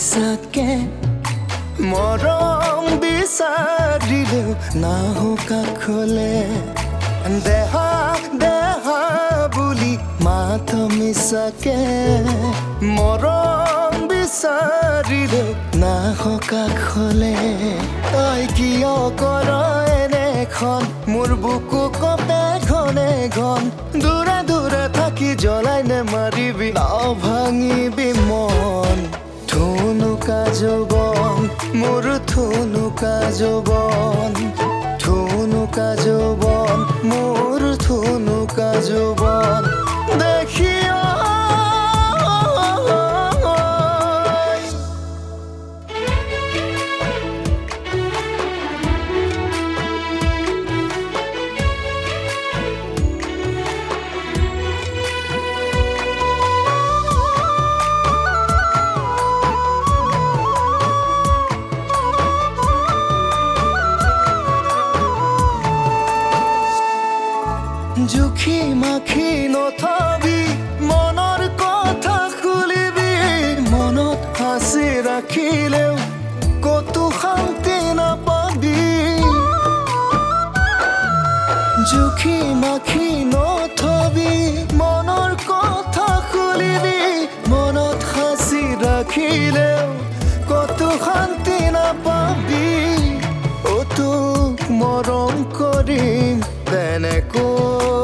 মিছাকে মৰম বিচাৰিলেও নাহো কাষলে দেহা দেহা বুলি মাত মিছাকে মৰম বিচাৰিলেও নাহো কাষলে তই কিয় কৰ এনেখন মোৰ বুকু কপে ঘনে ঘন দূৰে দূৰে থাকি জ্বলাই নেমাৰিবি নাও ভাঙিবি মন থুনুকা যৌৱন মোৰ থুনুকা যৌৱন থুনুকা যৌৱন মোৰ থুনুকা যৌৱন দেখিয় জুখি মাখি নথবি মনৰ কথা খুলিবি মনত হাসি ৰাখিলেও কতো শান্তি নাপাবি জুখি মাখি নথবি মনৰ কথা খুলিবি মনত হাসি ৰাখিলেও কতো শান্তি নাপাবি অ তোক মৰম কৰিম তেনেকৈ